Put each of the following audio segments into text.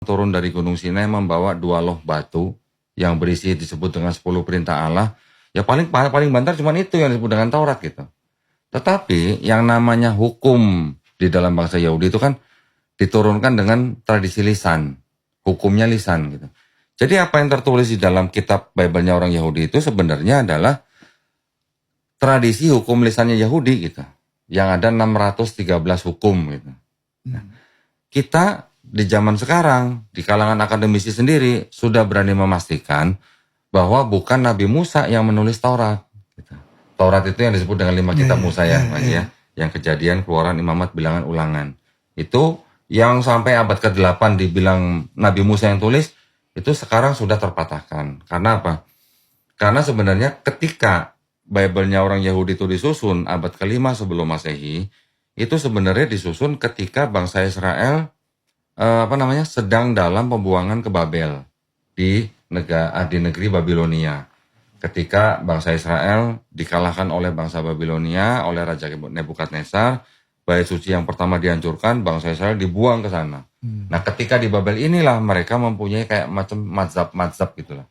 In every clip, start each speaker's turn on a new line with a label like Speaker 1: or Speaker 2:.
Speaker 1: turun dari Gunung Sinai membawa 2 loh batu yang berisi disebut dengan 10 perintah Allah. Ya paling banter cuma itu yang disebut dengan Taurat gitu. Tetapi yang namanya hukum di dalam bangsa Yahudi itu kan diturunkan dengan tradisi lisan. Hukumnya lisan gitu. Jadi apa yang tertulis di dalam kitab Bible-nya orang Yahudi itu sebenarnya adalah tradisi hukum lisannya Yahudi gitu. Yang ada 613 hukum gitu. Nah, kita di zaman sekarang, di kalangan akademisi sendiri, sudah berani memastikan bahwa bukan Nabi Musa yang menulis Taurat. Gitu. Taurat itu yang disebut dengan 5 kitab Musa ya. Yang Kejadian, Keluaran, Imamat, Bilangan, Ulangan. Itu yang sampai abad ke-8 dibilang Nabi Musa yang tulis, itu sekarang sudah terpatahkan. Karena apa? Karena sebenarnya ketika Bible-nya orang Yahudi itu disusun abad ke-5 sebelum Masehi, itu sebenarnya disusun ketika bangsa Israel sedang dalam pembuangan ke Babel di negeri Babilonia. Ketika bangsa Israel dikalahkan oleh bangsa Babilonia oleh Raja Nebukadnezar, bait suci yang pertama dihancurkan, bangsa Israel dibuang ke sana. Nah, ketika di Babel inilah mereka mempunyai kayak macam mazhab gitulah.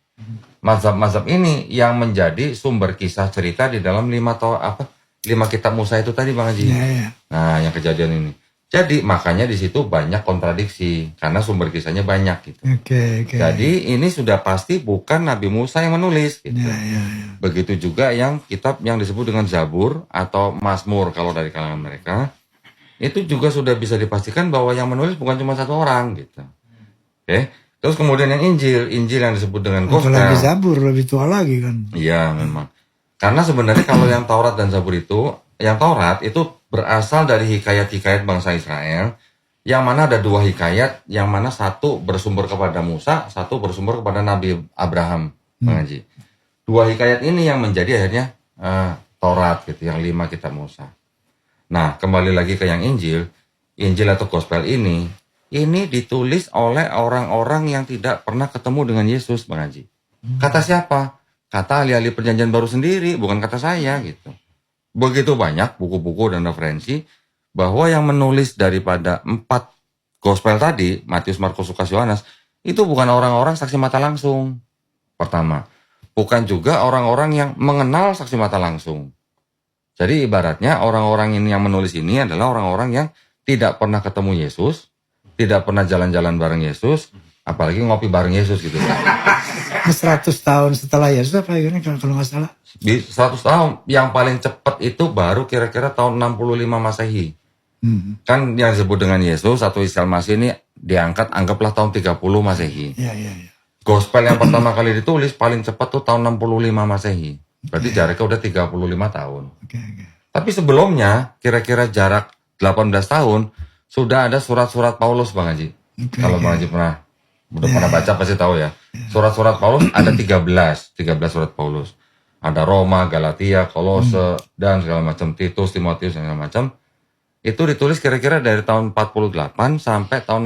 Speaker 1: Mazhab ini yang menjadi sumber kisah cerita di dalam 5 kitab Musa itu tadi Bang Haji. Nah, yang Kejadian ini. Jadi makanya di situ banyak kontradiksi karena sumber kisahnya banyak gitu. Jadi ini sudah pasti bukan Nabi Musa yang menulis gitu. Begitu juga yang kitab yang disebut dengan Zabur atau Mazmur kalau dari kalangan mereka. Itu juga sudah bisa dipastikan bahwa yang menulis bukan cuma satu orang gitu. Oke. Terus kemudian yang Injil yang disebut dengan Gospel.
Speaker 2: Apalagi Zabur lebih tua lagi kan.
Speaker 1: Iya memang. Karena sebenarnya kalau yang Taurat dan Zabur itu, yang Taurat itu berasal dari hikayat-hikayat bangsa Israel, yang mana ada 2 hikayat, yang mana satu bersumber kepada Musa, satu bersumber kepada Nabi Abraham, Bang Haji. 2 hikayat ini yang menjadi akhirnya Taurat gitu, yang 5 kitab Musa. Nah, kembali lagi ke yang Injil atau Gospel ini ditulis oleh orang-orang yang tidak pernah ketemu dengan Yesus, Bang Haji. Kata siapa? Kata ahli-ahli perjanjian baru sendiri, bukan kata saya gitu. Begitu banyak buku-buku dan referensi bahwa yang menulis daripada 4 gospel tadi, Matius, Markus, Lukas, Yohanes, itu bukan orang-orang saksi mata langsung. Pertama, bukan juga orang-orang yang mengenal saksi mata langsung. Jadi ibaratnya orang-orang ini yang menulis ini adalah orang-orang yang tidak pernah ketemu Yesus, tidak pernah jalan-jalan bareng Yesus, apalagi ngopi bareng Yesus gitu kan.
Speaker 2: 100 tahun setelah Yesus apa ya kalau nggak salah?
Speaker 1: 100 tahun yang paling cepat itu baru kira-kira tahun 65 Masehi. Kan yang disebut dengan Yesus atau Isa Masih ini diangkat anggaplah tahun 30 Masehi. Gospel yang pertama kali ditulis paling cepat tuh tahun 65 Masehi. Berarti jaraknya udah 35 tahun. Tapi sebelumnya kira-kira jarak 18 tahun sudah ada surat-surat Paulus Bang Haji. Kalau Bang Haji pernah baca pasti tahu ya. Surat-surat Paulus ada 13 surat Paulus. Ada Roma, Galatia, Kolose, dan segala macam, Titus, Timotius, segala macam. Itu ditulis kira-kira dari tahun 48 sampai tahun